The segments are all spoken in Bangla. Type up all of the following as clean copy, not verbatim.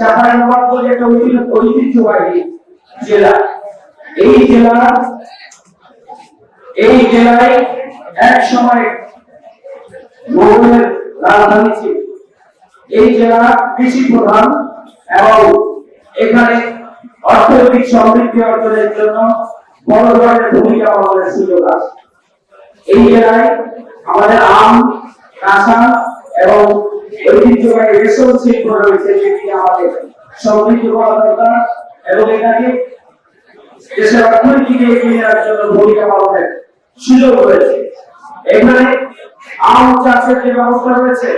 চাঁপাইনবাবগঞ্জ একটা ঐতিহ্যবাহী জেলা। এই জেলায় এক সময় মোগলের রাজধানী ছিল। এই জেলা কৃষি প্রধান এবং এখানে অর্থনৈতিক সমৃদ্ধি অর্জনের জন্য বড় ধরনের ভূমিকা পালনের সুযোগ আছে। এই জেলায় আমাদের আম, কাঁচা এবং ঐতিহ্যবাহী রেশম শিল্প রয়েছে, যেটি আমাদের সমৃদ্ধ করা দরকার এবং এটাকে দেশের অর্থনীতিকে এগিয়ে নেওয়ার জন্য ভূমিকা পালনের সুযোগ রয়েছে। এখানে আম চাষের যে ব্যবস্থা রয়েছে,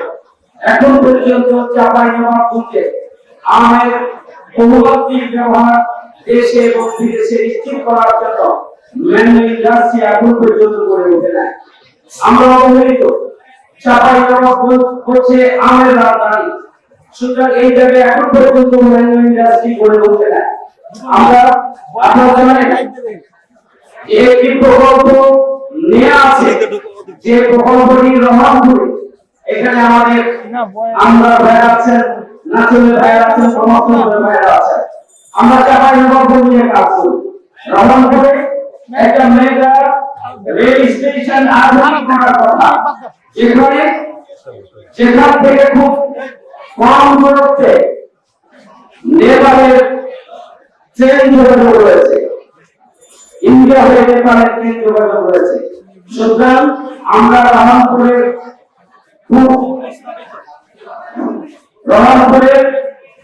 এখন পর্যন্ত চাঁপাইনবাবগঞ্জে আমের বহুমাত্রিক ব্যবহার দেশে এবং বিদেশে নিশ্চিত করার জন্য ম্যানমেড ইন্ডাস্ট্রি এখন পর্যন্ত গড়ে ওঠে নাই। আমরা অবহেলিত। চাঁপাইনবাবগঞ্জ হচ্ছে আমের রাজধানী, সুতরাং এই জায়গায় এখন পর্যন্ত ম্যানমেড ইন্ডাস্ট্রি গড়ে ওঠে নাই। আমরা আপনারা জানেন একটি প্রকল্প নেওয়া আছে, যে প্রকল্পটি রহমানপুরে। এখানে আমাদের আমরা ভাইরা আছেন, নাচুলের ভাইরা আছেন, সমর্থনের ভাইরা আছেন। আমরা চাঁপাইনবাবগঞ্জ নিয়ে কাজ করি। রহমানপুরে একটা মেগা রেল স্টেশন আধুনিক করার কথা, যেখান থেকে খুব কম দূরত্বে নেপালের ট্রেন যোগাযোগ রয়েছে, ইন্ডিয়া হয়ে নেপালের ট্রেন যোগাযোগ রয়েছে। সুতরাং আমরা রহমানপুরের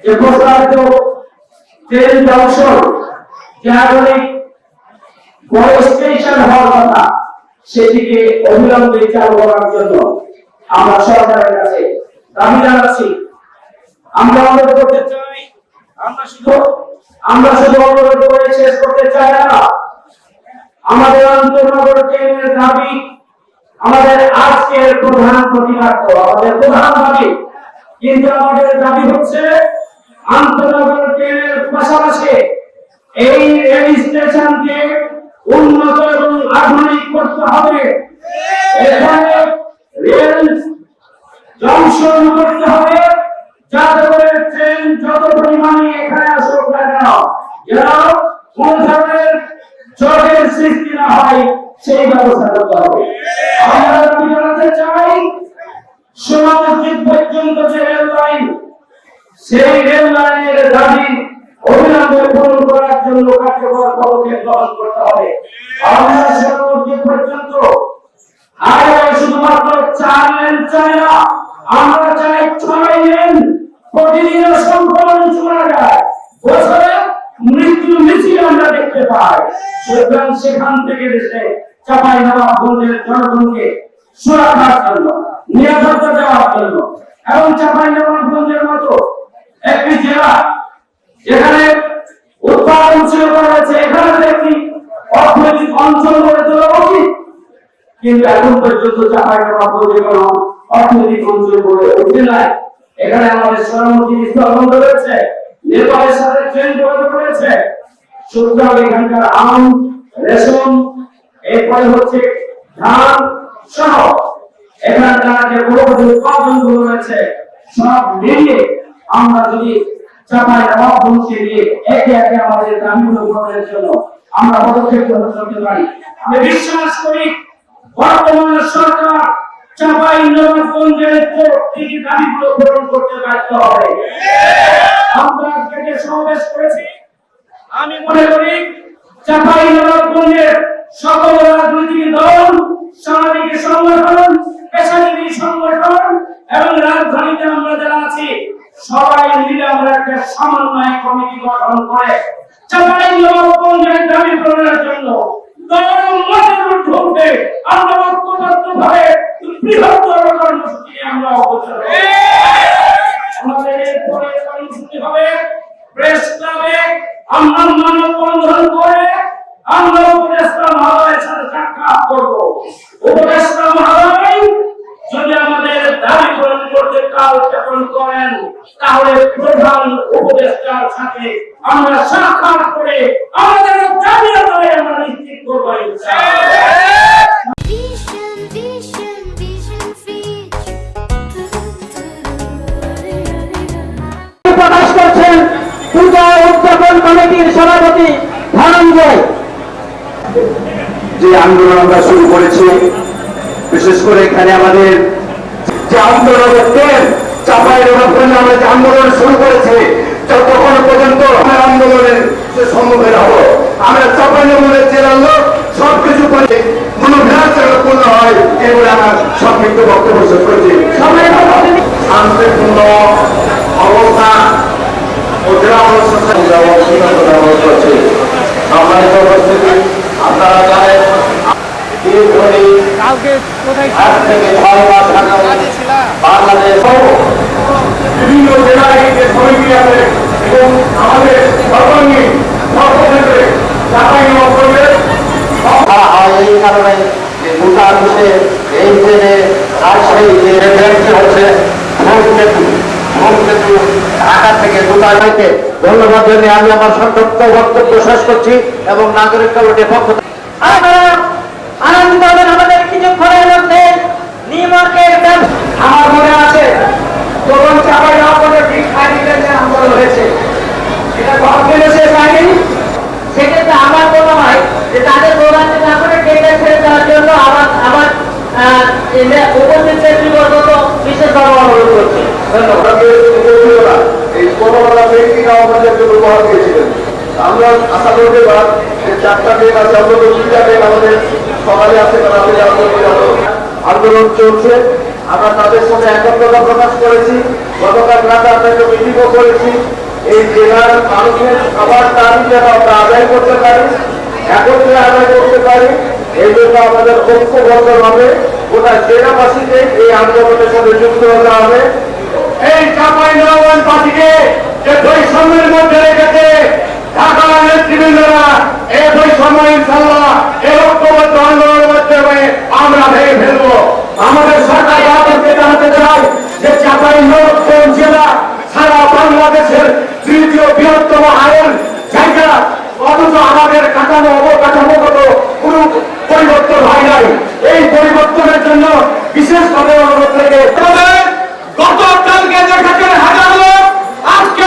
যে প্রস্তাবিত ট্রেন জংশন, যে আধুনিক বড় স্টেশন হওয়ার কথা, সেটিকে অবিলম্বে চালু করার জন্য আমরা সরকারের কাছে দাবি জানাচ্ছি। আমরা অনুরোধ করতে চাই, আমরা শুধু অনুরোধ করে শেষ করতে চাই না। আমাদের আন্তনগর ট্রেনের দাবি আমাদের আজকের প্রধান প্রতিবাদ, আমাদের প্রধান দাবি। কিন্তু আমাদের দাবি হচ্ছে আন্তনগর ট্রেনের পাশাপাশি এই রেল স্টেশনকে উন্নত এবং আধুনিক করতে হবে। এখানে রেল জংশন করতে হবে, যাতে করে ট্রেন যত পরিমাণে এখানে আসুক না কেন যেন কোন ধরনের জটের সৃষ্টি না হয়, সেই ব্যবস্থা করতে হবে। আমরা দাবি জানাতে চাই, সোনামসজিদ পর্যন্ত যে রেল লাইন, সেই রেল লাইনের দাবি অবিলম্বে পূরণ করার জন্য কার্যকর পদক্ষেপ গ্রহণ করতে হবে। আমরা সোনামসজিদ পর্যন্ত আর শুধুমাত্র 4 লেন চাই না, আমরা চাই 6 লেন। প্রতিদিনের সংক্রমণ শোনা যায়, বছরে মৃত্যু মিছিল আমরা দেখতে পাই। সুতরাং সেখান থেকে দেশে চাঁপাইনবাবগঞ্জের জনগণকে সুরক্ষার জন্য, নিরাপত্তা দেওয়ার জন্য এবং চাঁপাইনবাবগঞ্জের মতো একটি জেলা যেখানে উৎপাদনশীলতা রয়েছে, এখানে একটি অর্থনৈতিক অঞ্চল গড়ে তোলা উচিত। কিন্তু এখন পর্যন্ত চাঁপাইনবাবগঞ্জে কোনো অর্থনৈতিক অঞ্চল গড়ে ওঠে নাই। এখানে আমাদের সোনামসজিদ স্থলবন্দর রয়েছে, নেপালের সাথে ট্রেন যোগাযোগ রয়েছে। সুতরাং এখানকার আম, রেশম, এরপরে হচ্ছে ধান সহ এখানকার যে বড় বড় উৎপাদনগুলো রয়েছে, সব মিলিয়ে আমরা যদি চাঁপাইনবাবগঞ্জকে নিয়ে একে একে আমাদের দাবিগুলো পূরণের জন্য আমরা পদক্ষেপ গ্রহণ করতে পারি। আমি বিশ্বাস করি বর্তমান সরকার চাঁপাইনবাবগঞ্জের প্রতিটি দাবিগুলো পূরণ করতে ব্যর্থ হবে। আমরা আজকে যে সমাবেশ করেছি, আমি মনে করি চাঁপাইনবাবগঞ্জের সকল রাজনৈতিক দল, সামাজিক সংগঠন, পেশাজীবী সংগঠন এবং রাজধানীতে আমরা যারা আছি, সবাই মিলে আমরা একটা সমন্বয় কমিটি গঠন করে চাঁপাইনবাবগঞ্জের দাবি পূরণের জন্য আমরা ঐক্যবদ্ধভাবে বৃহত্তর কর্মসূচি আমরা অগ্রসর হব। আমাদের এরপরে কর্মসূচি হবে প্রেস ক্লাবে আমরা মানববন্ধন করে আমরা উপদেষ্টা মহোদয়ের সাথে সাক্ষাৎ করব। উপদেষ্টা মহোদয় যদি আমাদের দাবি পূরণ করতে কালক্ষেপণ করেন, তাহলে প্রধান উপদেষ্টার সাথে আমরা সাক্ষাৎ করে আমাদের দাবি আদায় আমরা নিশ্চিত করব। প্রকাশ করছেন কমিটির সভাপতি ধনঞ্জয়। যে আন্দোলন আমরা শুরু করেছি, বিশেষ করে এখানে আমাদের যে আন্দোলনের চাপাইনবাবগঞ্জে আমরা যে আন্দোলন শুরু করেছি, যতক্ষণ পর্যন্ত আমরা আন্দোলনের সম্মুখীন হব, আমরা চাপাইনবাবগঞ্জের জেলার লোক সবকিছু করে মনোভিলাস পূর্ণ হয়, এগুলো আমার সংক্ষিপ্ত বক্তব্য শেষ করছি। শান্তিপূর্ণ অবস্থা ও জেলা করছে। সম্মানিত উপস্থিতি, আপনারা জানেন বাংলাদেশ বিভিন্ন জেলায় যে সমিতি আছে এবং আমাদের সর্বাঙ্গীন সর্বক্ষেত্রে এই কারণে গোটা দেশে এই ট্রেনে রাজশাহী যে ট্রেনটি হচ্ছে ঢাকা থেকে দুটা হইতে ধন্যবাদ জানিয়ে আমি আমার সংক্ষিপ্ত বক্তব্য শেষ করছি এবং নাগরিক কমিটির পক্ষ আনন্দিত হবেন আমাদের কিছুক্ষণের মধ্যে নিউইয়র্কের আমার মনে আছে তখন চাপাইনবাবগঞ্জে ভিক্ষা দিতেন যে আন্দোলন হয়েছে, এটা কখন শেষ হয়নি। সেক্ষেত্রে আমার মনে হয় যে তাদের প্রোগ্রামটি না করে টেন্ডার ছেড়ে দেওয়ার জন্য আমার উপস্থিত নেতৃবর্গকে বিশেষভাবে অনুরোধ করছি। এই করোনা ব্যক্তিরা আমাদের জন্য উপহার দিয়েছিলেন। আমরা আশা করতে পার যে 4টা ট্রেন আছে, অন্তত 2টা ট্রেন আমাদের সকালে আছে, আন্দোলন চলছে। আমরা তাদের সাথে একত্রতা প্রকাশ করেছি। গতকাল রাতে আপনাকে মিটিংও করেছি। এই জেলার মানুষের খাবার দাবি যেন আমরা আদায় করতে পারি, একত্রে আদায় করতে পারি, এই জন্য আমাদের ঐক্যবদ্ধ হবে। গোটা জেলাবাসীকে এই আন্দোলনের সাথে যুক্ত হতে হবে। এই চাপাইনবাবগঞ্জ বাসীকে যে বৈষম্যের মধ্যে রেখেছে ঢাকার নেতৃবৃন্দরা, এই বৈষম্য ইনশাআল্লাহ এই ঐক্যবদ্ধ আন্দোলনের মাধ্যমে আমরা ভেঙে ফেলবো। আমাদের সরকার আপনাকে জানাতে চাই যে চাপাইনবাবগঞ্জ জেলা সারা বাংলাদেশের 3য় বৃহত্তম আয়ের জায়গা, অথচ আমাদের কাঠামো অবকাঠামোগত কোনো পরিবর্তন হয় নাই। এই পরিবর্তনের জন্য বিশেষভাবে অনুরোধ থেকে গতকালকে দেখেছেন হাজার লোক, আজকে